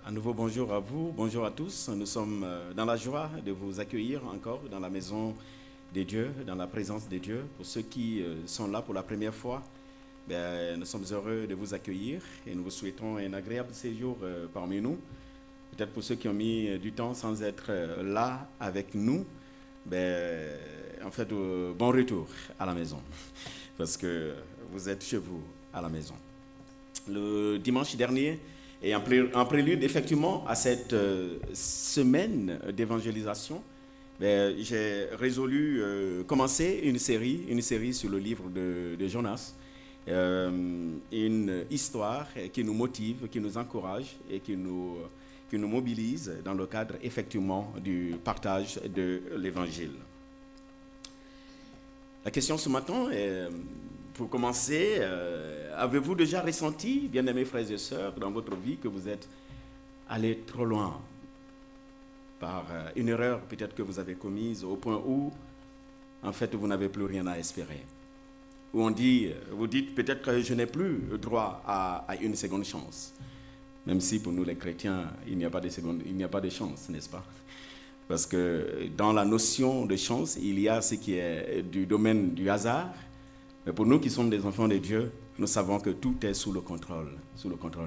Un nouveau bonjour à vous, bonjour à tous. Nous sommes dans la joie de vous accueillir encore dans la maison des dieux, dans la présence des dieux. Pour ceux qui sont là pour la première fois, nous sommes heureux de vous accueillir et nous vous souhaitons un agréable séjour parmi nous. Peut-être pour ceux qui ont mis du temps sans être là avec nous, en fait, bon retour à la maison, parce que vous êtes chez vous à la maison. Le dimanche dernier, et en prélude effectivement à cette semaine d'évangélisation, j'ai résolu commencer une série sur le livre de Jonas, une histoire qui nous motive, qui nous encourage et qui nous mobilise dans le cadre effectivement du partage de l'évangile. La question ce matin est, pour commencer, avez-vous déjà ressenti, bien-aimés frères et sœurs, dans votre vie que vous êtes allé trop loin par une erreur peut-être que vous avez commise au point où, en fait, vous n'avez plus rien à espérer? Où vous dites peut-être que je n'ai plus droit à une seconde chance. Même si pour nous les chrétiens, il n'y a pas de chance, n'est-ce pas? Parce que dans la notion de chance, il y a ce qui est du domaine du hasard. Mais pour nous qui sommes des enfants de Dieu, nous savons que tout est sous le contrôle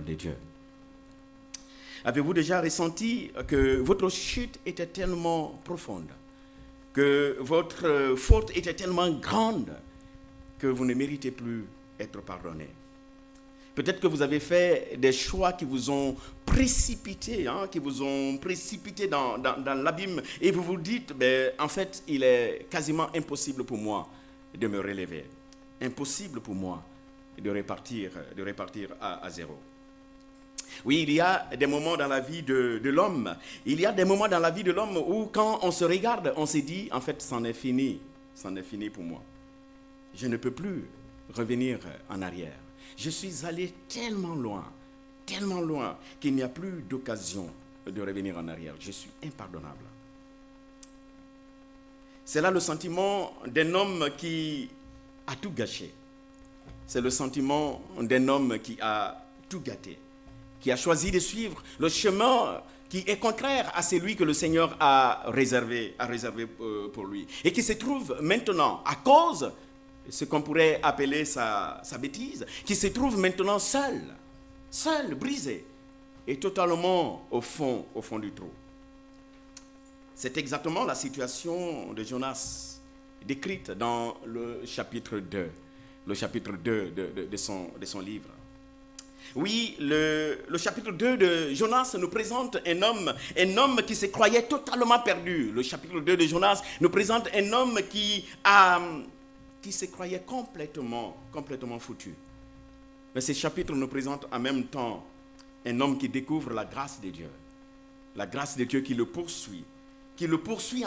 de Dieu. Avez-vous déjà ressenti que votre chute était tellement profonde, que votre faute était tellement grande, que vous ne méritez plus être pardonné? Peut-être que vous avez fait des choix qui vous ont précipité, dans l'abîme, et vous vous dites, en fait, il est quasiment impossible pour moi de me relever. Impossible pour moi de repartir à zéro. Oui, il y a des moments dans la vie de l'homme. Il y a des moments dans la vie de l'homme où quand on se regarde, on se dit, en fait, c'en est fini pour moi. Je ne peux plus revenir en arrière. Je suis allé tellement loin, qu'il n'y a plus d'occasion de revenir en arrière. Je suis impardonnable. C'est là le sentiment d'un homme qui a tout gâché. C'est le sentiment d'un homme qui a tout gâté, qui a choisi de suivre le chemin qui est contraire à celui que le Seigneur a réservé pour lui. Et qui se trouve maintenant, à cause de ce qu'on pourrait appeler sa bêtise, qui se trouve maintenant seul, brisé, et totalement au fond du trou. C'est exactement la situation de Jonas, décrite dans le chapitre 2 de son livre. Oui, le chapitre 2 de Jonas nous présente un homme qui se croyait totalement perdu. Le chapitre 2 de Jonas nous présente un homme qui se croyait complètement foutu. Mais ce chapitre nous présente en même temps un homme qui découvre la grâce de Dieu. La grâce de Dieu qui le poursuit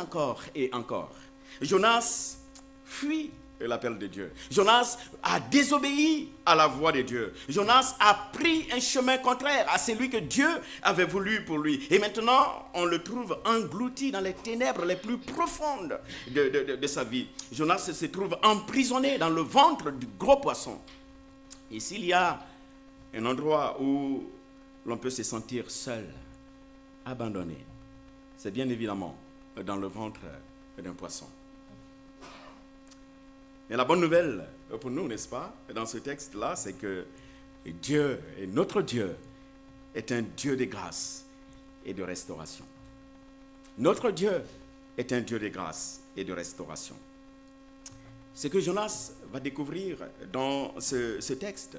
encore et encore. Jonas fuit l'appel de Dieu. Jonas a désobéi à la voix de Dieu. Jonas a pris un chemin contraire à celui que Dieu avait voulu pour lui. Et maintenant, on le trouve englouti dans les ténèbres les plus profondes de sa vie. Jonas se trouve emprisonné dans le ventre du gros poisson. Et s'il y a un endroit où l'on peut se sentir seul, abandonné, c'est bien évidemment dans le ventre d'un poisson. Et la bonne nouvelle pour nous, n'est-ce pas, dans ce texte-là, c'est que Dieu, et notre Dieu, est un Dieu de grâce et de restauration. Notre Dieu est un Dieu de grâce et de restauration. Ce que Jonas va découvrir dans ce texte,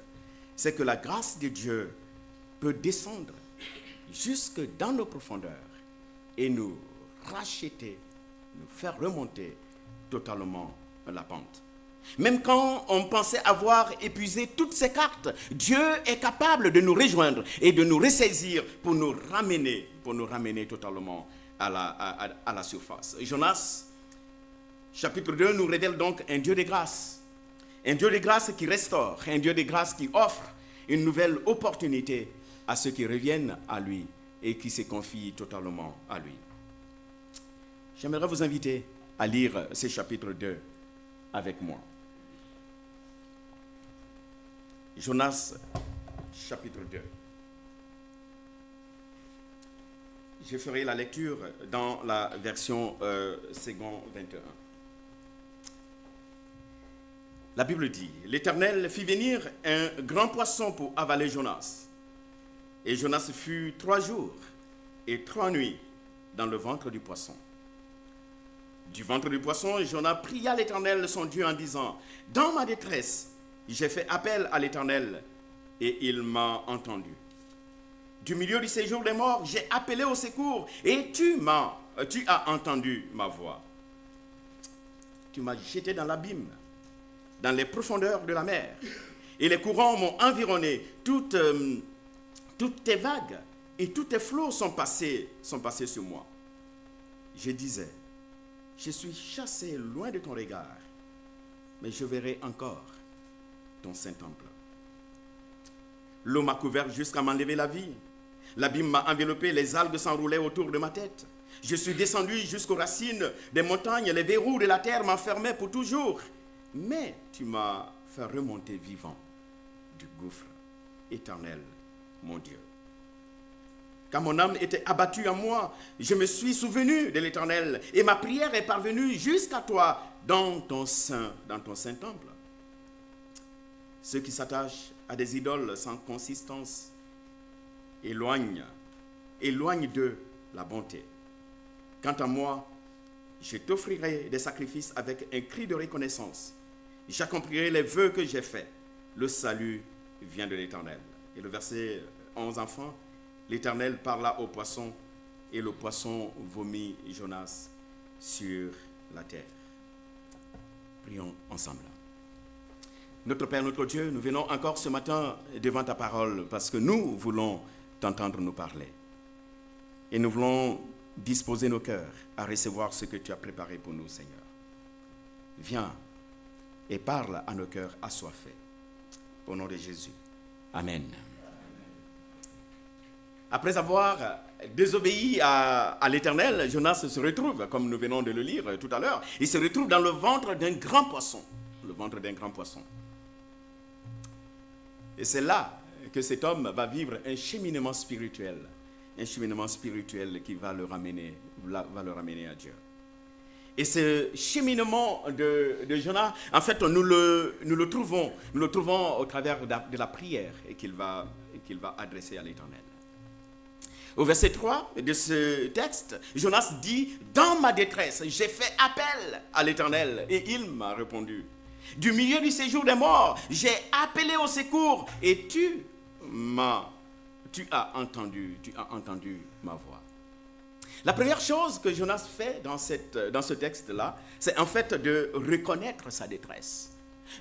c'est que la grâce de Dieu peut descendre jusque dans nos profondeurs et nous racheter, nous faire remonter totalement la pente. Même quand on pensait avoir épuisé toutes ses cartes, Dieu est capable de nous rejoindre et de nous ressaisir pour nous ramener totalement à la surface. Jonas, chapitre 2, nous révèle donc un Dieu de grâce. Un Dieu de grâce qui restaure, un Dieu de grâce qui offre une nouvelle opportunité à ceux qui reviennent à lui et qui se confient totalement à lui. J'aimerais vous inviter à lire ce chapitre 2 avec moi. Jonas, chapitre 2. Je ferai la lecture dans la version second 21. La Bible dit, l'Éternel fit venir un grand poisson pour avaler Jonas. Et Jonas fut 3 jours et 3 nuits dans le ventre du poisson. Du ventre du poisson, Jonas pria l'Éternel son Dieu en disant, dans ma détresse, j'ai fait appel à l'Éternel et il m'a entendu. Du milieu du séjour des morts, j'ai appelé au secours et tu as entendu ma voix. Tu m'as jeté dans l'abîme, dans les profondeurs de la mer, et les courants m'ont environné. Toutes tes vagues et tous tes flots sont passés sur moi. Je disais, je suis chassé loin de ton regard, mais je verrai encore ton saint temple. L'eau m'a couvert jusqu'à m'enlever la vie. L'abîme m'a enveloppé, les algues s'enroulaient autour de ma tête. Je suis descendu jusqu'aux racines des montagnes, les verrous de la terre m'enfermaient pour toujours. Mais tu m'as fait remonter vivant du gouffre éternel, mon Dieu. Quand mon âme était abattue en moi, je me suis souvenu de l'Éternel et ma prière est parvenue jusqu'à toi dans ton saint temple. Ceux qui s'attachent à des idoles sans consistance éloignent d'eux la bonté. Quant à moi, je t'offrirai des sacrifices avec un cri de reconnaissance. J'accomplirai les vœux que j'ai faits. Le salut vient de l'Éternel. Et le verset 11, enfant, l'Éternel parla au poisson et le poisson vomit Jonas sur la terre. Prions ensemble. Notre Père, notre Dieu, nous venons encore ce matin devant ta parole parce que nous voulons t'entendre nous parler. Et nous voulons disposer nos cœurs à recevoir ce que tu as préparé pour nous, Seigneur. Viens et parle à nos cœurs assoiffés. Au nom de Jésus. Amen. Après avoir désobéi à l'Éternel, Jonas se retrouve, comme nous venons de le lire tout à l'heure, il se retrouve dans le ventre d'un grand poisson. Le ventre d'un grand poisson. Et c'est là que cet homme va vivre un cheminement spirituel qui va le ramener à Dieu. Et ce cheminement de Jonas, en fait, nous le trouvons au travers de la prière qu'il va adresser à l'Éternel. Au verset 3 de ce texte, Jonas dit, « Dans ma détresse, j'ai fait appel à l'Éternel et il m'a répondu. Du milieu du séjour des morts, j'ai appelé au secours et tu as entendu ma voix. » La première chose que Jonas fait dans ce texte-là, c'est en fait de reconnaître sa détresse.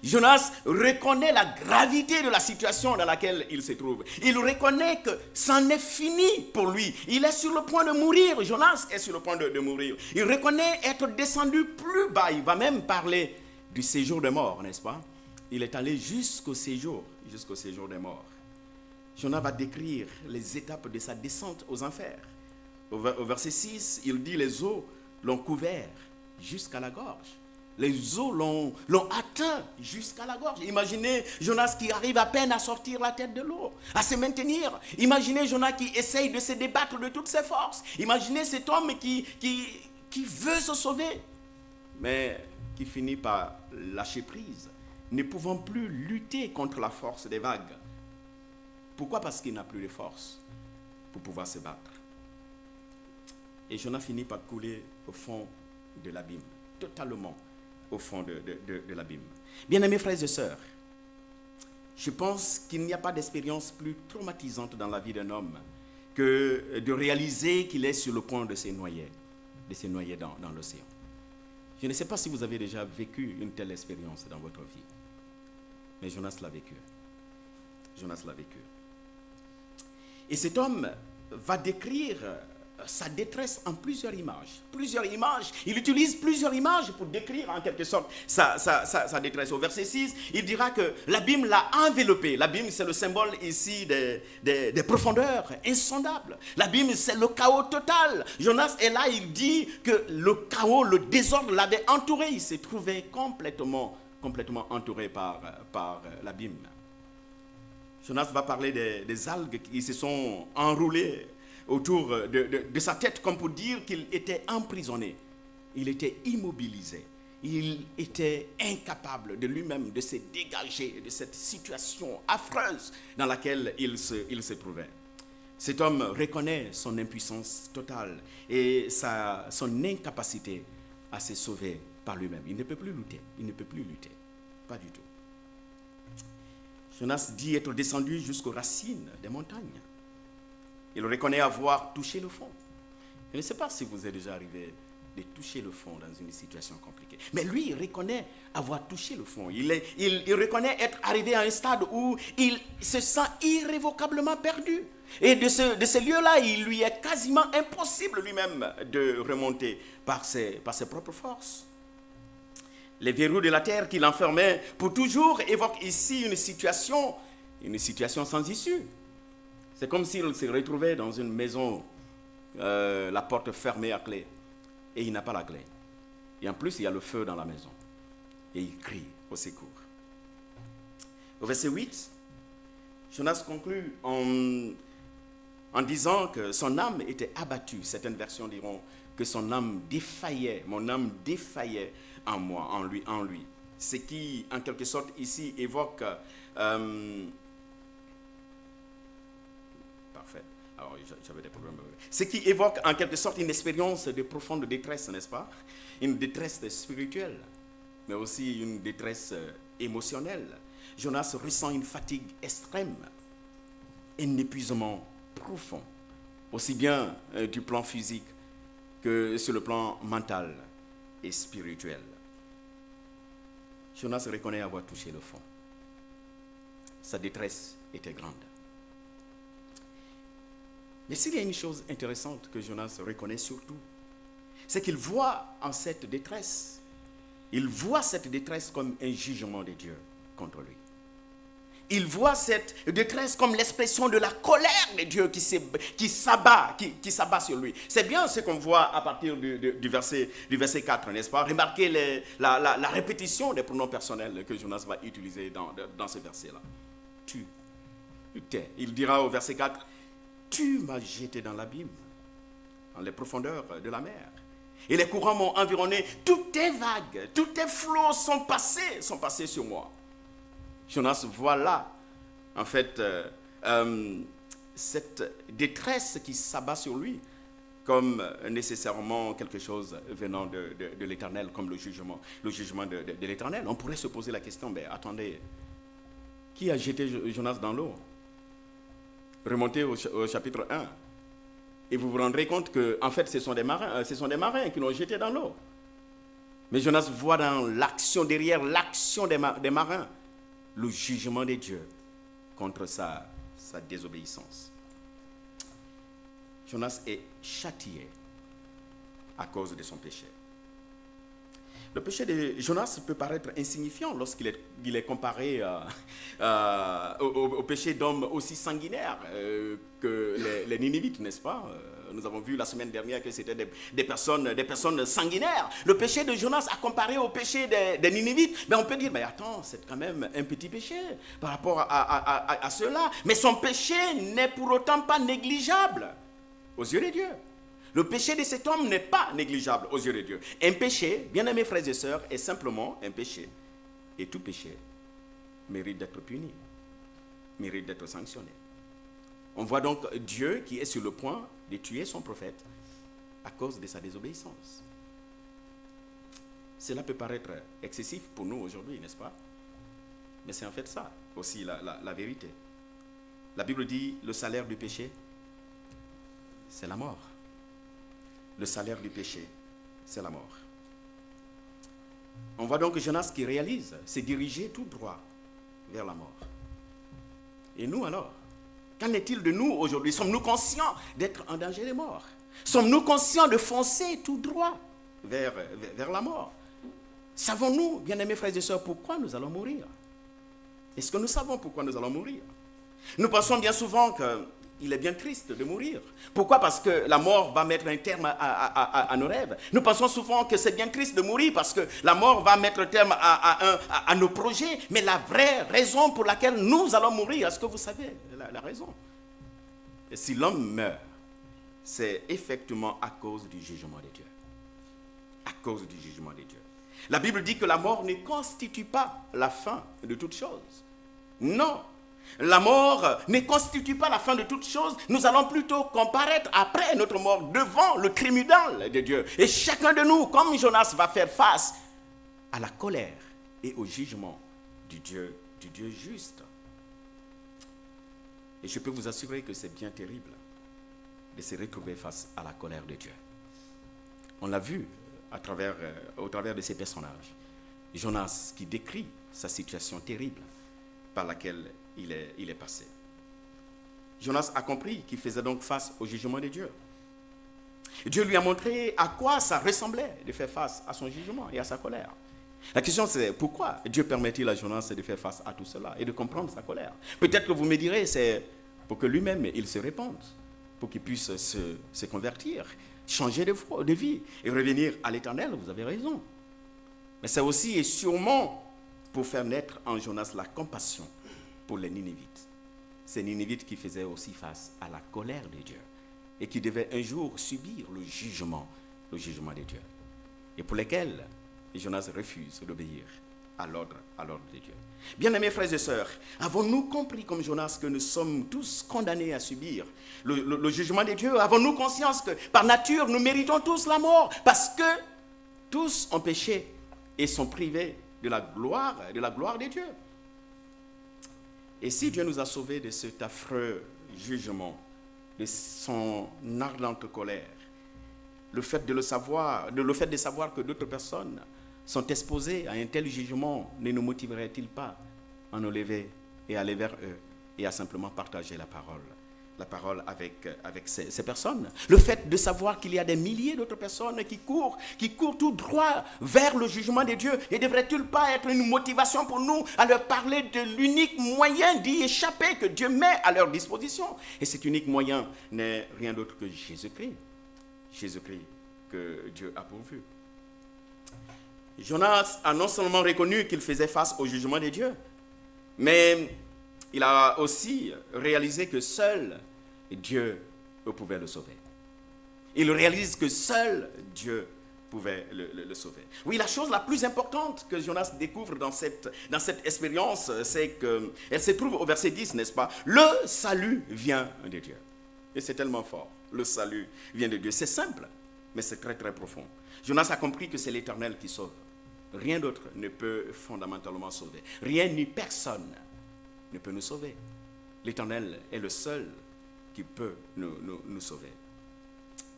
Jonas reconnaît la gravité de la situation dans laquelle il se trouve. Il reconnaît que c'en est fini pour lui. Il est sur le point de mourir. Jonas est sur le point de mourir. Il reconnaît être descendu plus bas. Il va même parler du séjour des morts, n'est-ce pas? Il est allé jusqu'au séjour des morts. Jonas va décrire les étapes de sa descente aux enfers. Au verset 6, il dit, les eaux l'ont couvert jusqu'à la gorge. Les eaux l'ont atteint jusqu'à la gorge. Imaginez Jonas qui arrive à peine à sortir la tête de l'eau, à se maintenir. Imaginez Jonas qui essaye de se débattre de toutes ses forces. Imaginez cet homme qui veut se sauver, mais qui finit par lâcher prise, ne pouvant plus lutter contre la force des vagues. Pourquoi? Parce qu'il n'a plus de force pour pouvoir se battre. Et Jonas finit par couler au fond de l'abîme, totalement au fond de l'abîme. Bien-aimés frères et sœurs, je pense qu'il n'y a pas d'expérience plus traumatisante dans la vie d'un homme que de réaliser qu'il est sur le point de se noyer dans l'océan. Je ne sais pas si vous avez déjà vécu une telle expérience dans votre vie, mais Jonas l'a vécu. Et cet homme va décrire sa détresse en plusieurs images. Il utilise plusieurs images pour décrire en quelque sorte sa détresse. Au verset 6, il dira que l'abîme l'a enveloppé. L'abîme, c'est le symbole ici des profondeurs insondables. L'abîme, c'est le chaos total. Jonas est là, il dit que le chaos, le désordre l'avait entouré. Il s'est trouvé complètement entouré par l'abîme. Jonas va parler des algues qui se sont enroulées autour de sa tête, comme pour dire qu'il était emprisonné. Il était immobilisé. Il était incapable de lui-même de se dégager de cette situation affreuse dans laquelle il se trouvait. Cet homme reconnaît son impuissance totale et son incapacité à se sauver par lui-même. Il ne peut plus lutter. Il ne peut plus lutter. Pas du tout. Jonas dit être descendu jusqu'aux racines des montagnes. Il reconnaît avoir touché le fond. Je ne sais pas si vous êtes déjà arrivé de toucher le fond dans une situation compliquée. Mais lui, il reconnaît avoir touché le fond. Il reconnaît être arrivé à un stade où il se sent irrévocablement perdu. Et de ce lieu-là, il lui est quasiment impossible lui-même de remonter par ses propres forces. Les verrous de la terre qui l'enfermaient pour toujours évoquent ici une situation sans issue. C'est comme s'il se retrouvait dans une maison, la porte fermée à clé. Et il n'a pas la clé. Et en plus, il y a le feu dans la maison. Et il crie au secours. Au verset 8, Jonas conclut en disant que son âme était abattue. Certaines versions diront que son âme défaillait. Mon âme défaillait en moi, en lui. Ce qui, en quelque sorte, ici évoque... Parfait. Alors, j'avais des problèmes. Ce qui évoque en quelque sorte une expérience de profonde détresse, n'est-ce pas? Une détresse spirituelle, mais aussi une détresse émotionnelle. Jonas ressent une fatigue extrême, un épuisement profond, aussi bien du plan physique que sur le plan mental et spirituel. Jonas reconnaît avoir touché le fond. Sa détresse était grande. Mais s'il y a une chose intéressante que Jonas reconnaît surtout, c'est qu'il voit en cette détresse, comme un jugement de Dieu contre lui. Il voit cette détresse comme l'expression de la colère de Dieu qui s'abat sur lui. C'est bien ce qu'on voit à partir du verset 4, n'est-ce pas? Remarquez la répétition des pronoms personnels que Jonas va utiliser dans ce verset-là. Tu t'es. Il dira au verset 4, tu m'as jeté dans l'abîme, dans les profondeurs de la mer. Et les courants m'ont environné. Toutes tes vagues, tous tes flots sont passés sur moi. Jonas voit là, en fait, cette détresse qui s'abat sur lui comme nécessairement quelque chose venant de l'Éternel, comme le jugement de l'Éternel. On pourrait se poser la question, mais attendez, qui a jeté Jonas dans l'eau? Remontez au chapitre 1. Et vous vous rendrez compte que, en fait, ce sont des marins qui l'ont jeté dans l'eau. Mais Jonas voit derrière l'action des marins, le jugement de Dieu contre sa désobéissance. Jonas est châtié à cause de son péché. Le péché de Jonas peut paraître insignifiant lorsqu'il est comparé au péché d'hommes aussi sanguinaires que les Ninivites, n'est-ce pas? Nous avons vu la semaine dernière que c'était des personnes sanguinaires. Le péché de Jonas a comparé au péché des Ninivites. Mais on peut dire, mais attends, c'est quand même un petit péché par rapport à cela. Mais son péché n'est pour autant pas négligeable aux yeux de Dieu. Le péché de cet homme n'est pas négligeable aux yeux de Dieu. Un péché, bien-aimés frères et sœurs, est simplement un péché. Et tout péché mérite d'être puni, mérite d'être sanctionné. On voit donc Dieu qui est sur le point de tuer son prophète à cause de sa désobéissance. Cela peut paraître excessif pour nous aujourd'hui, n'est-ce pas? Mais c'est en fait ça aussi la vérité. La Bible dit, le salaire du péché, c'est la mort. Le salaire du péché, c'est la mort. On voit donc Jonas qui réalise, s'est dirigé tout droit vers la mort. Et nous alors, qu'en est-il de nous aujourd'hui? Sommes-nous conscients d'être en danger de mort? Sommes-nous conscients de foncer tout droit vers la mort? Savons-nous, bien-aimés frères et sœurs, pourquoi nous allons mourir? Est-ce que nous savons pourquoi nous allons mourir? Nous pensons bien souvent qu'il est bien triste de mourir. Pourquoi? Parce que la mort va mettre un terme à nos rêves. Nous pensons souvent que c'est bien triste de mourir parce que la mort va mettre terme à nos projets. Mais la vraie raison pour laquelle nous allons mourir, est-ce que vous savez la raison? Et si l'homme meurt, c'est effectivement à cause du jugement de Dieu. À cause du jugement de Dieu. La Bible dit que la mort ne constitue pas la fin de toute chose. Non, la mort ne constitue pas la fin de toute chose. Nous allons plutôt comparaître après notre mort devant le tribunal de Dieu. Et chacun de nous, comme Jonas, va faire face à la colère et au jugement du Dieu juste. Et je peux vous assurer que c'est bien terrible de se retrouver face à la colère de Dieu. On l'a vu au travers de ces personnages. Jonas qui décrit sa situation terrible par laquelle il est passé. Jonas a compris qu'il faisait donc face au jugement de Dieu. Dieu lui a montré à quoi ça ressemblait de faire face à son jugement et à sa colère. La question c'est pourquoi Dieu permet-il à Jonas de faire face à tout cela et de comprendre sa colère? Peut-être que vous me direz c'est pour que lui-même il se répande, pour qu'il puisse se convertir, changer de vie et revenir à l'Éternel. Vous avez raison. Mais c'est aussi et sûrement pour faire naître en Jonas la compassion pour les Ninivites. Ces Ninivites qui faisaient aussi face à la colère de Dieu et qui devaient un jour subir le jugement de Dieu. Et pour lesquels Jonas refuse d'obéir à l'ordre de Dieu. Bien-aimés frères et sœurs, avons-nous compris comme Jonas que nous sommes tous condamnés à subir le jugement de Dieu? Avons-nous conscience que par nature nous méritons tous la mort parce que tous ont péché et sont privés de la gloire de Dieu? Et si Dieu nous a sauvés de cet affreux jugement, de son ardente colère, le fait de savoir que d'autres personnes sont exposées à un tel jugement ne nous motiverait-il pas à nous lever et à aller vers eux et à simplement partager la parole avec ces personnes? Le fait de savoir qu'il y a des milliers d'autres personnes qui courent tout droit vers le jugement de Dieu, ne devrait-il pas être une motivation pour nous à leur parler de l'unique moyen d'y échapper que Dieu met à leur disposition? Et cet unique moyen n'est rien d'autre que Jésus-Christ. Jésus-Christ que Dieu a pourvu. Jonas a non seulement reconnu qu'il faisait face au jugement de Dieu, mais il a aussi réalisé que seul Dieu pouvait le sauver. Il réalise que seul Dieu pouvait le sauver. Oui, la chose la plus importante que Jonas découvre dans cette expérience, c'est qu'elle se trouve au verset 10, n'est-ce pas? Le salut vient de Dieu. Et c'est tellement fort. Le salut vient de Dieu. C'est simple, mais c'est très très profond. Jonas a compris que c'est l'Éternel qui sauve. Rien d'autre ne peut fondamentalement sauver. Rien ni personne ne peut nous sauver. L'Éternel est le seul qui peut nous sauver.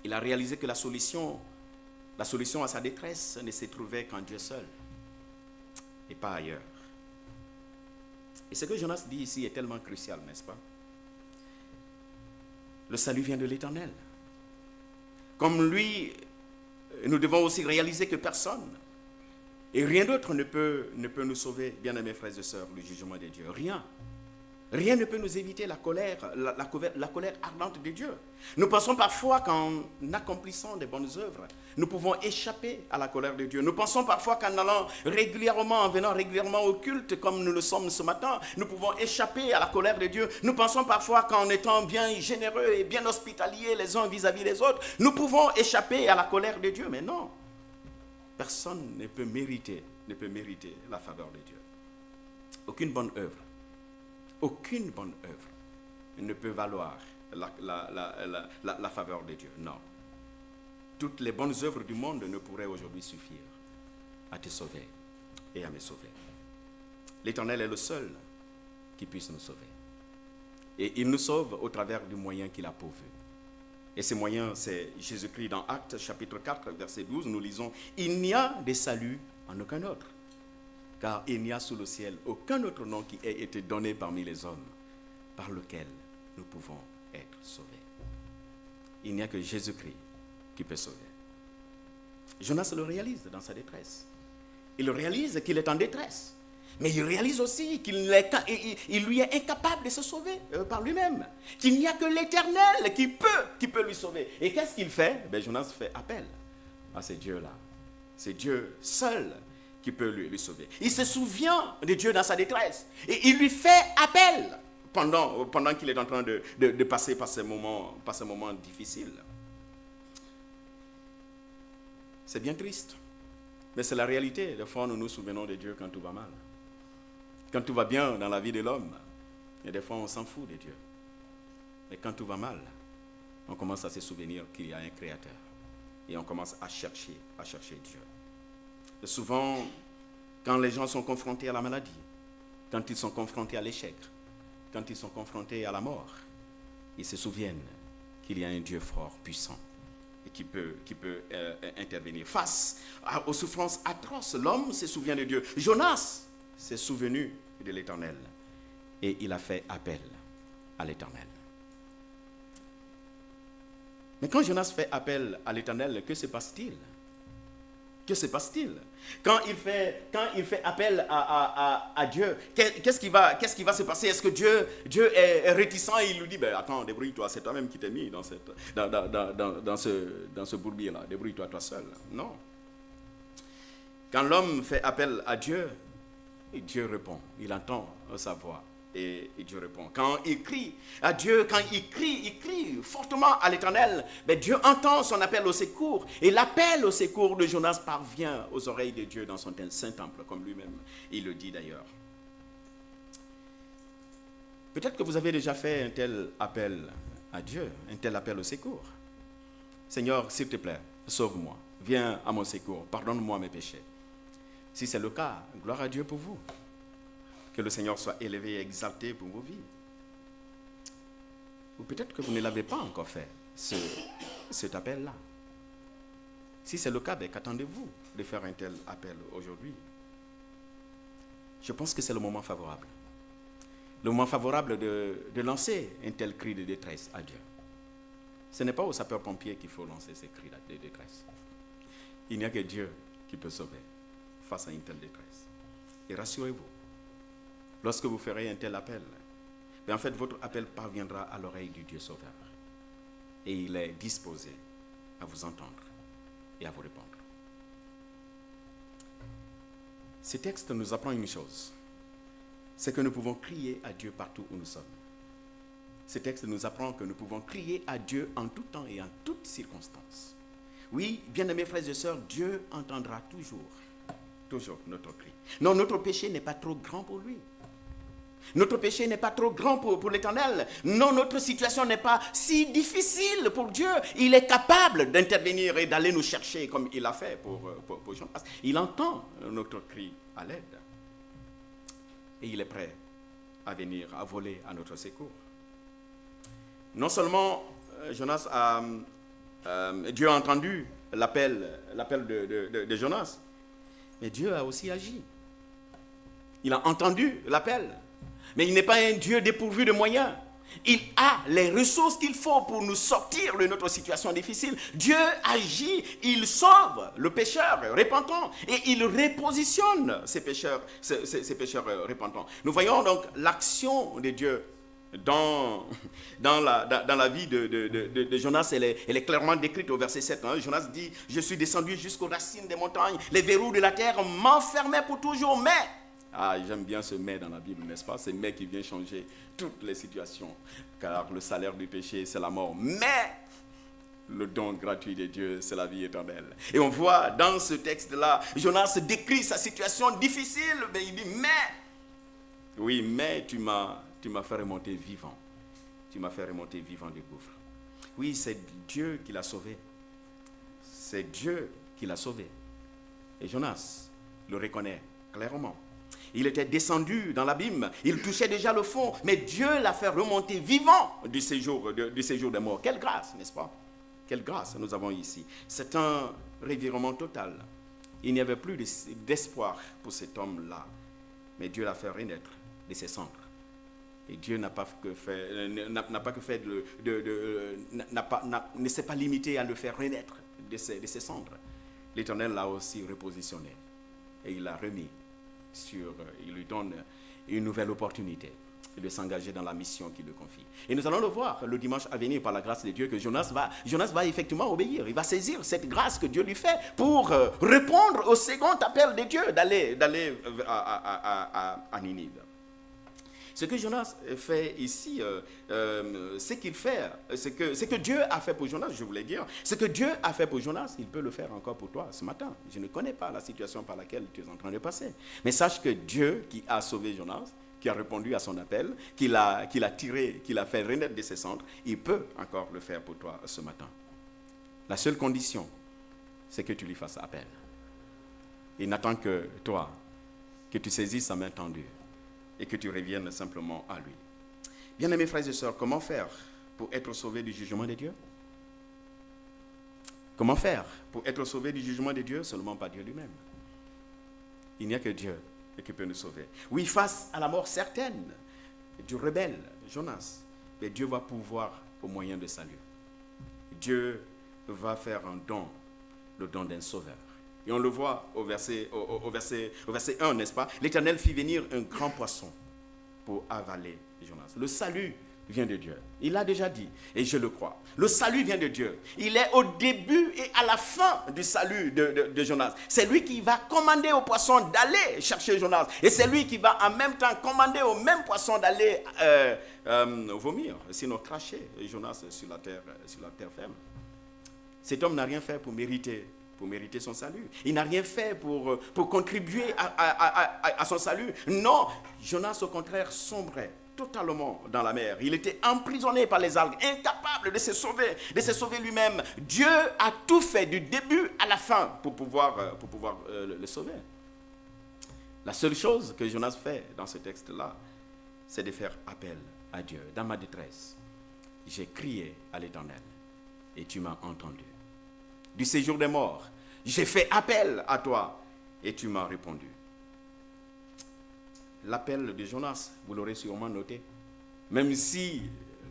Il a réalisé que la solution à sa détresse ne se trouvait qu'en Dieu seul et pas ailleurs. Et ce que Jonas dit ici est tellement crucial, n'est-ce pas? Le salut vient de l'Éternel. Comme lui, nous devons aussi réaliser que personne et rien d'autre ne peut nous sauver, bien-aimés frères et sœurs, le jugement de Dieu. Rien. Rien ne peut nous éviter la colère ardente de Dieu. Nous pensons parfois qu'en accomplissant des bonnes œuvres, nous pouvons échapper à la colère de Dieu. Nous pensons parfois qu'en venant régulièrement au culte, comme nous le sommes ce matin, nous pouvons échapper à la colère de Dieu. Nous pensons parfois qu'en étant bien généreux et bien hospitaliers les uns vis-à-vis des autres, nous pouvons échapper à la colère de Dieu. Mais non, personne ne peut mériter la faveur de Dieu. Aucune bonne œuvre ne peut valoir la faveur de Dieu. Non. Toutes les bonnes œuvres du monde ne pourraient aujourd'hui suffire à te sauver et à me sauver. L'Éternel est le seul qui puisse nous sauver. Et il nous sauve au travers du moyen qu'il a pourvu. Et ce moyen, c'est Jésus-Christ dans Actes chapitre 4, verset 12. Nous lisons « Il n'y a de salut en aucun autre. Car il n'y a sous le ciel aucun autre nom qui ait été donné parmi les hommes par lequel nous pouvons être sauvés. » Il n'y a que Jésus-Christ qui peut sauver. Jonas le réalise dans sa détresse. Il réalise qu'il est en détresse. Mais il réalise aussi qu'il lui est incapable de se sauver par lui-même. Qu'il n'y a que l'Éternel qui peut lui sauver. Et qu'est-ce qu'il fait? Jonas fait appel à ce Dieu-là. C'est Dieu seul qui peut lui sauver. Il se souvient de Dieu dans sa détresse. Et il lui fait appel pendant qu'il est en train de passer par ces moments difficiles. C'est bien triste. Mais c'est la réalité. Des fois, nous nous souvenons de Dieu quand tout va mal. Quand tout va bien dans la vie de l'homme, et des fois, on s'en fout de Dieu. Mais quand tout va mal, on commence à se souvenir qu'il y a un Créateur. Et on commence à chercher Dieu. Et souvent, quand les gens sont confrontés à la maladie, quand ils sont confrontés à l'échec, quand ils sont confrontés à la mort, ils se souviennent qu'il y a un Dieu fort, puissant, et qui peut intervenir. Face aux souffrances atroces, l'homme se souvient de Dieu. Jonas s'est souvenu de l'Éternel et il a fait appel à l'Éternel. Mais quand Jonas fait appel à l'Éternel, que se passe-t-il? Que se passe-t-il? Quand il fait appel à Dieu, qu'est-ce qui va se passer? Est-ce que Dieu est réticent et il lui dit, attends, débrouille-toi, c'est toi-même qui t'es mis dans ce bourbier-là, débrouille-toi toi seul. Non. Quand l'homme fait appel à Dieu, Dieu répond, il entend sa voix. Et Dieu répond. Quand il crie à Dieu, quand il crie fortement à l'Éternel, Dieu entend son appel au secours. Et l'appel au secours de Jonas parvient aux oreilles de Dieu dans son saint temple, comme lui-même, il le dit d'ailleurs. Peut-être que vous avez déjà fait un tel appel à Dieu, un tel appel au secours. Seigneur, s'il te plaît, sauve-moi, viens à mon secours, pardonne-moi mes péchés. Si c'est le cas, gloire à Dieu pour vous. Que le Seigneur soit élevé et exalté pour vos vies. Ou peut-être que vous ne l'avez pas encore fait, cet appel-là. Si c'est le cas, qu'attendez-vous de faire un tel appel aujourd'hui? Je pense que c'est le moment favorable. Le moment favorable de lancer un tel cri de détresse à Dieu. Ce n'est pas aux sapeurs-pompiers qu'il faut lancer ces cris de détresse. Il n'y a que Dieu qui peut sauver face à une telle détresse. Et rassurez-vous, lorsque vous ferez un tel appel, en fait, votre appel parviendra à l'oreille du Dieu Sauveur. Et il est disposé à vous entendre et à vous répondre. Ce texte nous apprend une chose, c'est que nous pouvons crier à Dieu partout où nous sommes. Ce texte nous apprend que nous pouvons crier à Dieu en tout temps et en toutes circonstances. Oui, bien-aimés frères et sœurs, Dieu entendra toujours notre cri. Non, notre péché n'est pas trop grand pour lui. Notre péché n'est pas trop grand pour l'Éternel. Non, notre situation n'est pas si difficile pour Dieu. Il est capable d'intervenir et d'aller nous chercher comme il l'a fait pour Jonas. Il entend notre cri à l'aide. Et il est prêt à venir, à voler à notre secours. Non seulement Jonas Dieu a entendu l'appel de Jonas, mais Dieu a aussi agi. Il a entendu l'appel. Mais il n'est pas un Dieu dépourvu de moyens. Il a les ressources qu'il faut pour nous sortir de notre situation difficile. Dieu agit, il sauve le pécheur repentant et il repositionne ces pécheurs repentants. Nous voyons donc l'action de Dieu dans la vie de Jonas. Elle est clairement décrite au verset 7. Jonas dit, je suis descendu jusqu'aux racines des montagnes, les verrous de la terre m'enfermaient pour toujours, mais... j'aime bien ce mais dans la Bible, n'est-ce pas? C'est mais qui vient changer toutes les situations. Car le salaire du péché, c'est la mort. Mais le don gratuit de Dieu, c'est la vie éternelle. Et on voit dans ce texte-là, Jonas décrit sa situation difficile. Mais il dit, mais tu m'as fait remonter vivant. Tu m'as fait remonter vivant du gouffre. Oui, c'est Dieu qui l'a sauvé. C'est Dieu qui l'a sauvé. Et Jonas le reconnaît clairement. Il était descendu dans l'abîme, il touchait déjà le fond, mais Dieu l'a fait remonter vivant du séjour des morts. Quelle grâce, n'est-ce pas? Quelle grâce nous avons ici. C'est un revirement total. Il n'y avait plus d'espoir pour cet homme-là, mais Dieu l'a fait renaître de ses cendres. Et Dieu ne s'est pas limité à le faire renaître de ses cendres. L'Éternel l'a aussi repositionné et il l'a remis. Il lui donne une nouvelle opportunité de s'engager dans la mission qu'il lui confie. Et nous allons le voir le dimanche à venir par la grâce de Dieu que Jonas va effectivement obéir. Il va saisir cette grâce que Dieu lui fait pour répondre au second appel de Dieu d'aller à Ninive. Ce que Jonas fait ici, ce qu'il fait, ce que Dieu a fait pour Jonas, je voulais dire, ce que Dieu a fait pour Jonas, il peut le faire encore pour toi ce matin. Je ne connais pas la situation par laquelle tu es en train de passer. Mais sache que Dieu qui a sauvé Jonas, qui a répondu à son appel, qui l'a tiré, qui l'a fait renaître de ses cendres, il peut encore le faire pour toi ce matin. La seule condition, c'est que tu lui fasses appel. Il n'attend que toi, que tu saisisses sa main tendue et que tu reviennes simplement à lui. Bien-aimés frères et sœurs, comment faire pour être sauvé du jugement de Dieu? Comment faire pour être sauvé du jugement de Dieu? Seulement par Dieu lui-même. Il n'y a que Dieu qui peut nous sauver. Oui, face à la mort certaine du rebelle, Jonas, mais Dieu va pouvoir au moyen de salut. Dieu va faire un don, le don d'un sauveur. Et on le voit au verset 1, n'est-ce pas? L'Éternel fit venir un grand poisson pour avaler Jonas. Le salut vient de Dieu. Il l'a déjà dit, et je le crois. Le salut vient de Dieu. Il est au début et à la fin du salut de Jonas. C'est lui qui va commander au poisson d'aller chercher Jonas. Et c'est lui qui va en même temps commander au même poisson d'aller vomir, sinon cracher Jonas sur la terre ferme. Cet homme n'a rien fait pour mériter son salut. Il n'a rien fait pour contribuer à son salut. Non, Jonas au contraire sombrait totalement dans la mer. Il était emprisonné par les algues, incapable de se sauver lui-même. Dieu a tout fait du début à la fin pour pouvoir le sauver. La seule chose que Jonas fait dans ce texte-là, c'est de faire appel à Dieu. Dans ma détresse, j'ai crié à l'Éternel et tu m'as entendu. Du séjour des morts, j'ai fait appel à toi et tu m'as répondu. L'appel de Jonas, vous l'aurez sûrement noté, même si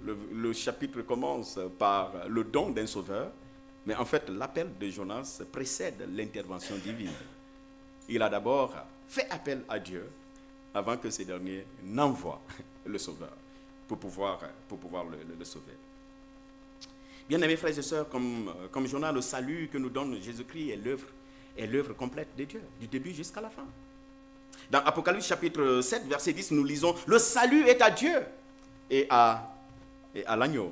le chapitre commence par le don d'un sauveur, mais en fait l'appel de Jonas précède l'intervention divine. Il a d'abord fait appel à Dieu avant que ce dernier n'envoie le sauveur pour pouvoir le sauver. Bien-aimés frères et sœurs, comme Jonas, le salut que nous donne Jésus-Christ est l'œuvre complète de Dieu, du début jusqu'à la fin. Dans Apocalypse chapitre 7, verset 10, nous lisons « Le salut est à Dieu et à l'agneau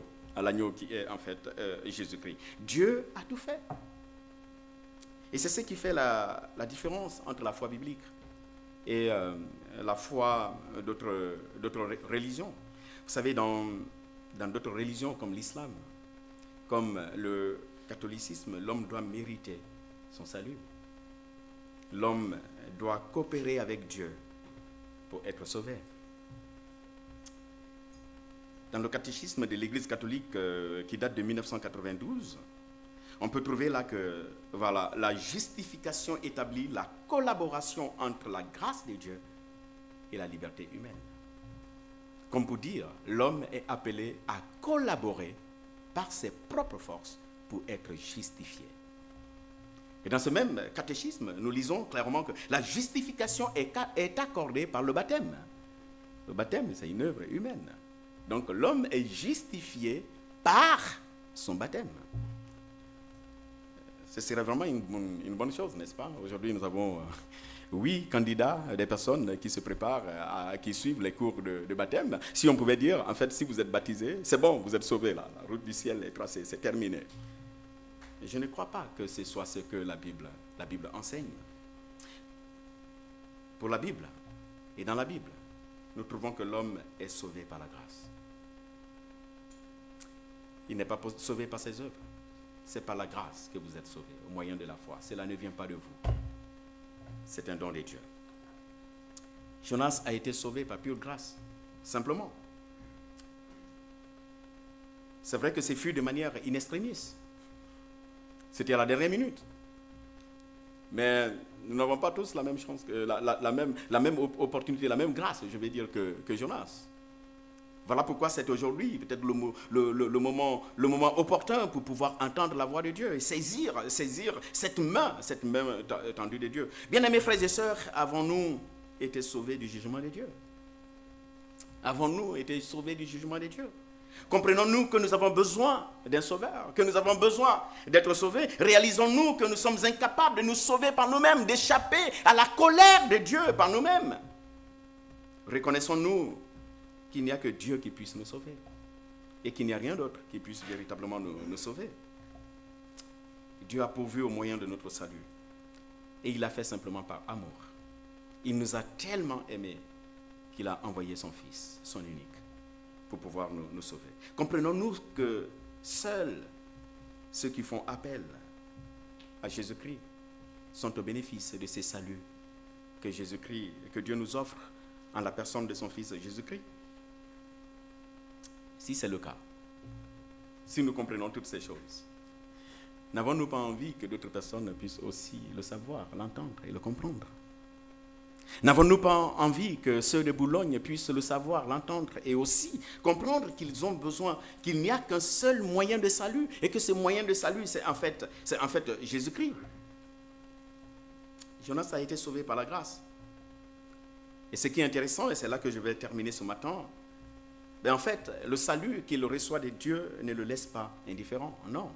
qui est en fait Jésus-Christ. » Dieu a tout fait. Et c'est ce qui fait la différence entre la foi biblique et la foi d'autres religions. Vous savez, dans d'autres religions comme l'islam, comme le catholicisme, l'homme doit mériter son salut. L'homme doit coopérer avec Dieu pour être sauvé. Dans le catéchisme de l'Église catholique qui date de 1992, on peut trouver là que la justification établit la collaboration entre la grâce de Dieu et la liberté humaine. Comme pour dire, l'homme est appelé à collaborer par ses propres forces pour être justifié. Et dans ce même catéchisme, nous lisons clairement que la justification est accordée par le baptême. Le baptême, c'est une œuvre humaine. Donc l'homme est justifié par son baptême. Ce serait vraiment une bonne chose, n'est-ce pas? Aujourd'hui, nous avons 8 candidats, des personnes qui se préparent, qui suivent les cours de baptême. Si on pouvait dire, en fait, si vous êtes baptisé, c'est bon, vous êtes sauvé, là. La route du ciel est tracée, c'est terminé. Et je ne crois pas que ce soit ce que la Bible enseigne. Pour la Bible, et dans la Bible, nous trouvons que l'homme est sauvé par la grâce. Il n'est pas sauvé par ses œuvres. C'est par la grâce que vous êtes sauvés, au moyen de la foi. Cela ne vient pas de vous. C'est un don de Dieu. Jonas a été sauvé par pure grâce, simplement. C'est vrai que c'est fut de manière in extremis. C'était à la dernière minute. Mais nous n'avons pas tous la même chance, la même opportunité, la même grâce, je vais dire, que Jonas. Voilà pourquoi c'est aujourd'hui peut-être le moment opportun pour pouvoir entendre la voix de Dieu et saisir cette main tendue de Dieu. Bien-aimés frères et sœurs, avons-nous été sauvés du jugement de Dieu? Avons-nous été sauvés du jugement de Dieu? Comprenons-nous que nous avons besoin d'un sauveur, que nous avons besoin d'être sauvés? Réalisons-nous que nous sommes incapables de nous sauver par nous-mêmes, d'échapper à la colère de Dieu par nous-mêmes? Reconnaissons-nous qu'il n'y a que Dieu qui puisse nous sauver. Et qu'il n'y a rien d'autre qui puisse véritablement nous sauver. Dieu a pourvu au moyen de notre salut. Et il l'a fait simplement par amour. Il nous a tellement aimés qu'il a envoyé son Fils, son unique, pour pouvoir nous sauver. Comprenons-nous que seuls ceux qui font appel à Jésus-Christ sont au bénéfice de ces saluts que Dieu nous offre en la personne de son Fils Jésus-Christ. Si c'est le cas, si nous comprenons toutes ces choses, n'avons-nous pas envie que d'autres personnes puissent aussi le savoir, l'entendre et le comprendre? N'avons-nous pas envie que ceux de Boulogne puissent le savoir, l'entendre et aussi comprendre qu'ils ont besoin, qu'il n'y a qu'un seul moyen de salut et que ce moyen de salut, c'est en fait Jésus-Christ. Jonas a été sauvé par la grâce. Et ce qui est intéressant, et c'est là que je vais terminer ce matin, en fait, le salut qu'il reçoit de Dieu ne le laisse pas indifférent, non.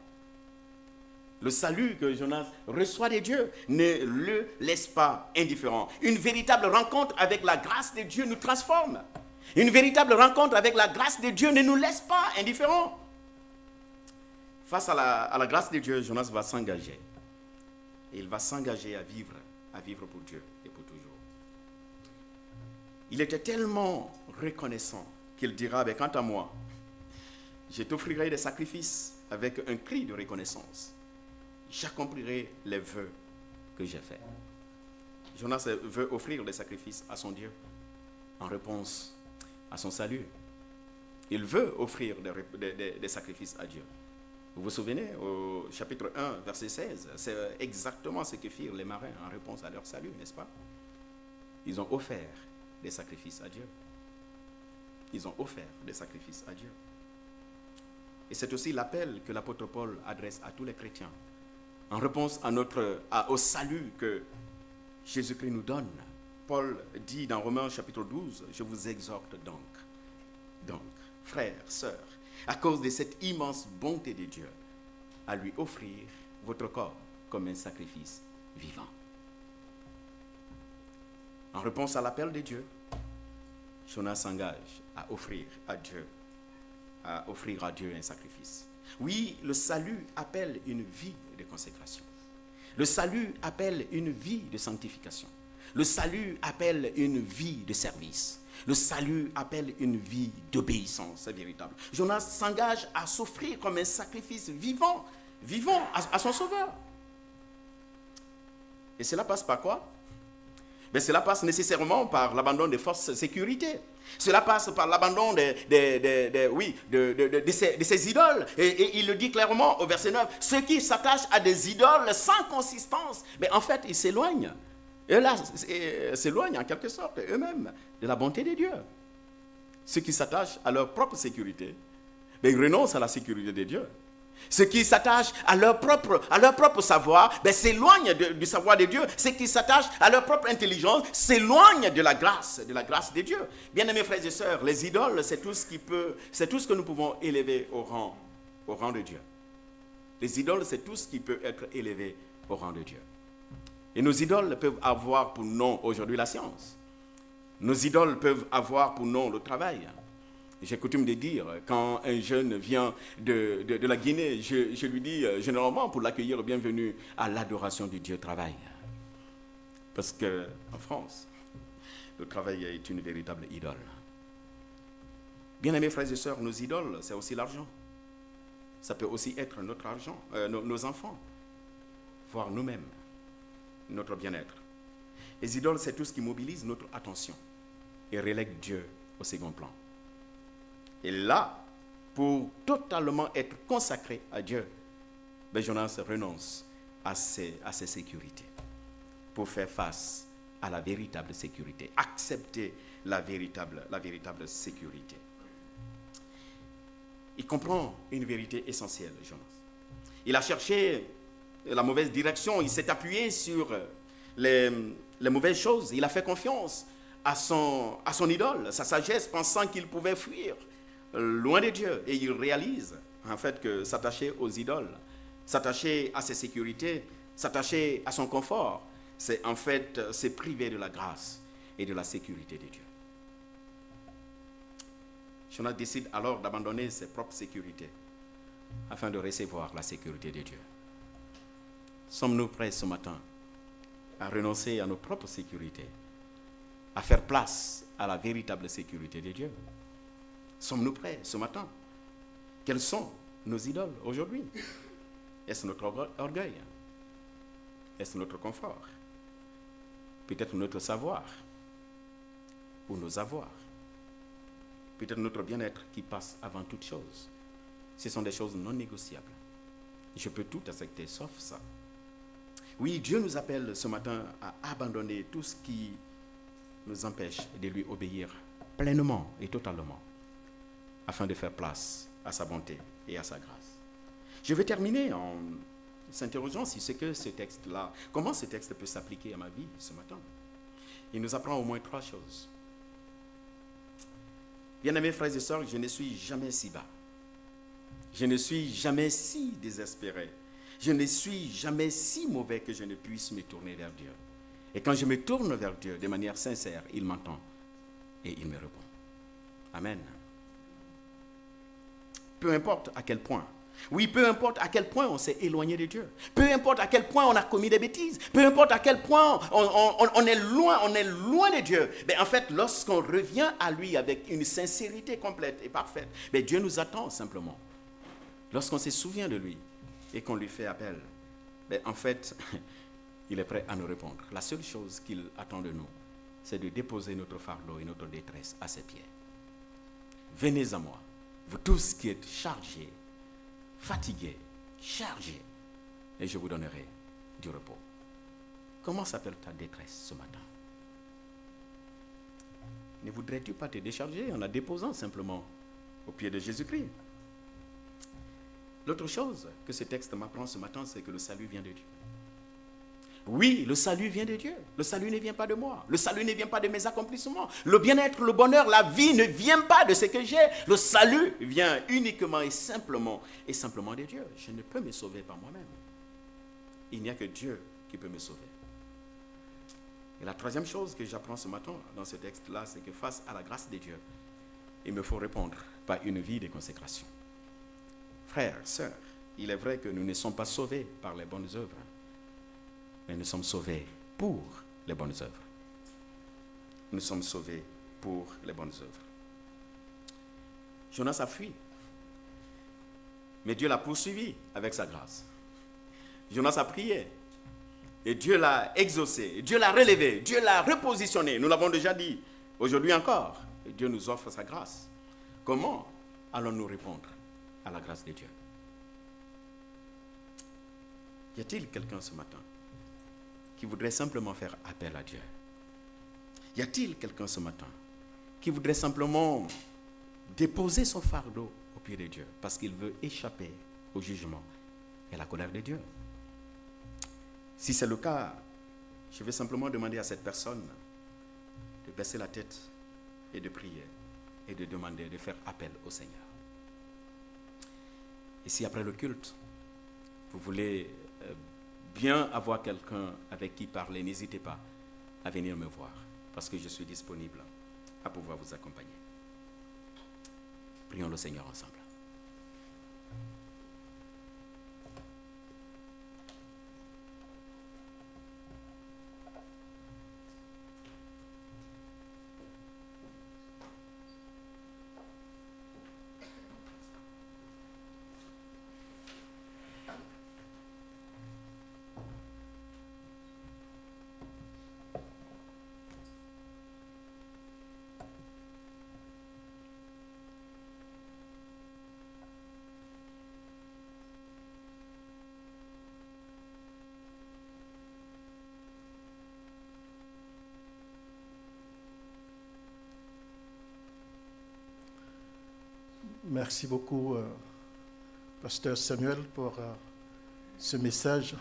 Le salut que Jonas reçoit de Dieu ne le laisse pas indifférent. Une véritable rencontre avec la grâce de Dieu nous transforme. Une véritable rencontre avec la grâce de Dieu ne nous laisse pas indifférents. Face à la grâce de Dieu, Jonas va s'engager. Et il va s'engager à vivre pour Dieu et pour toujours. Il était tellement reconnaissant qu'il dira, quant à moi, je t'offrirai des sacrifices avec un cri de reconnaissance. J'accomplirai les vœux que j'ai faits. Jonas veut offrir des sacrifices à son Dieu en réponse à son salut. Il veut offrir des sacrifices à Dieu. Vous vous souvenez, au chapitre 1, verset 16, c'est exactement ce que firent les marins en réponse à leur salut, n'est-ce pas? Ils ont offert des sacrifices à Dieu. Ils ont offert des sacrifices à Dieu. Et c'est aussi l'appel que l'apôtre Paul adresse à tous les chrétiens en réponse au salut que Jésus-Christ nous donne. Paul dit dans Romains chapitre 12, je vous exhorte donc, frères, sœurs, à cause de cette immense bonté de Dieu, à lui offrir votre corps comme un sacrifice vivant. En réponse à l'appel de Dieu, Jonas s'engage à offrir à Dieu un sacrifice. Oui, le salut appelle une vie de consécration. Le salut appelle une vie de sanctification. Le salut appelle une vie de service. Le salut appelle une vie d'obéissance, c'est véritable. Jonas s'engage à s'offrir comme un sacrifice vivant à son Sauveur. Et cela passe par quoi? Cela passe nécessairement par l'abandon des forces de sécurité. Cela passe par l'abandon de ces idoles. Et il le dit clairement au verset 9. Ceux qui s'attachent à des idoles sans consistance, en fait, ils s'éloignent. Et là, s'éloignent en quelque sorte eux-mêmes de la bonté de Dieu. Ceux qui s'attachent à leur propre sécurité, ils renoncent à la sécurité de Dieu. Ceux qui s'attachent à leur propre savoir, s'éloignent du savoir de Dieu. Ceux qui s'attachent à leur propre intelligence s'éloignent de la grâce de Dieu. Bien-aimés frères et sœurs, les idoles, c'est tout ce que nous pouvons élever au rang de Dieu. Les idoles, c'est tout ce qui peut être élevé au rang de Dieu. Et nos idoles peuvent avoir pour nom aujourd'hui la science. Nos idoles peuvent avoir pour nom le travail. J'ai coutume de dire, quand un jeune vient de la Guinée, je lui dis généralement pour l'accueillir, bienvenue à l'adoration du Dieu travail. Parce qu'en France, le travail est une véritable idole. Bien-aimés frères et sœurs, nos idoles, c'est aussi l'argent. Ça peut aussi être notre argent, nos enfants, voire nous-mêmes, notre bien-être. Les idoles, c'est tout ce qui mobilise notre attention et relègue Dieu au second plan. Et là, pour totalement être consacré à Dieu, Jonas renonce à ses sécurités pour faire face à la véritable sécurité, accepter la véritable sécurité. Il comprend une vérité essentielle, Jonas. Il a cherché la mauvaise direction, il s'est appuyé sur les mauvaises choses, il a fait confiance à son idole, sa sagesse, pensant qu'il pouvait fuir loin de Dieu. Et il réalise en fait que s'attacher aux idoles, s'attacher à ses sécurités, s'attacher à son confort, c'est en fait se priver de la grâce et de la sécurité de Dieu. Jonas décide alors d'abandonner ses propres sécurités afin de recevoir la sécurité de Dieu. Sommes-nous prêts ce matin à renoncer à nos propres sécurités, à faire place à la véritable sécurité de Dieu? Sommes-nous prêts ce matin? Quels sont nos idoles aujourd'hui? Est-ce notre orgueil? Est-ce notre confort? Peut-être notre savoir ou nos avoirs? Peut-être notre bien-être qui passe avant toute chose. Ce sont des choses non négociables. Je peux tout accepter sauf ça. Oui, Dieu nous appelle ce matin à abandonner tout ce qui nous empêche de lui obéir pleinement et totalement afin de faire place à sa bonté et à sa grâce. Je vais terminer en s'interrogeant sur ce que ce texte-là, comment ce texte peut s'appliquer à ma vie ce matin. Il nous apprend au moins 3 choses. Bien-aimés frères et sœurs, je ne suis jamais si bas. Je ne suis jamais si désespéré. Je ne suis jamais si mauvais que je ne puisse me tourner vers Dieu. Et quand je me tourne vers Dieu de manière sincère, il m'entend et il me répond. Amen. Peu importe à quel point. Oui, peu importe à quel point on s'est éloigné de Dieu. Peu importe à quel point on a commis des bêtises. Peu importe à quel point on est loin de Dieu. Mais en fait, lorsqu'on revient à lui avec une sincérité complète et parfaite, mais Dieu nous attend simplement. Lorsqu'on se souvient de lui et qu'on lui fait appel, mais en fait, il est prêt à nous répondre. La seule chose qu'il attend de nous, c'est de déposer notre fardeau et notre détresse à ses pieds. Venez à moi, vous tous qui êtes chargés, fatigués, chargés, et je vous donnerai du repos. Comment s'appelle ta détresse ce matin? Ne voudrais-tu pas te décharger en la déposant simplement au pied de Jésus-Christ? L'autre chose que ce texte m'apprend ce matin, c'est que le salut vient de Dieu. Oui, le salut vient de Dieu. Le salut ne vient pas de moi. Le salut ne vient pas de mes accomplissements. Le bien-être, le bonheur, la vie ne vient pas de ce que j'ai. Le salut vient uniquement et simplement de Dieu. Je ne peux me sauver par moi-même. Il n'y a que Dieu qui peut me sauver. Et la troisième chose que j'apprends ce matin dans ce texte-là, c'est que face à la grâce de Dieu, il me faut répondre par une vie de consécration. Frères, sœurs, il est vrai que nous ne sommes pas sauvés par les bonnes œuvres, mais nous sommes sauvés pour les bonnes œuvres. Nous sommes sauvés pour les bonnes œuvres. Jonas a fui, mais Dieu l'a poursuivi avec sa grâce. Jonas a prié, et Dieu l'a exaucé, Dieu l'a relevé, Dieu l'a repositionné. Nous l'avons déjà dit, aujourd'hui encore, Dieu nous offre sa grâce. Comment allons-nous répondre à la grâce de Dieu? Y a-t-il quelqu'un ce matin qui voudrait simplement faire appel à Dieu? Y a-t-il quelqu'un ce matin qui voudrait simplement déposer son fardeau au pied de Dieu parce qu'il veut échapper au jugement et à la colère de Dieu? Si c'est le cas, je vais simplement demander à cette personne de baisser la tête et de prier et de demander de faire appel au Seigneur. Et si après le culte, vous voulez bien avoir quelqu'un avec qui parler, n'hésitez pas à venir me voir, parce que je suis disponible à pouvoir vous accompagner. Prions le Seigneur ensemble. Merci beaucoup, Pasteur Samuel, pour ce message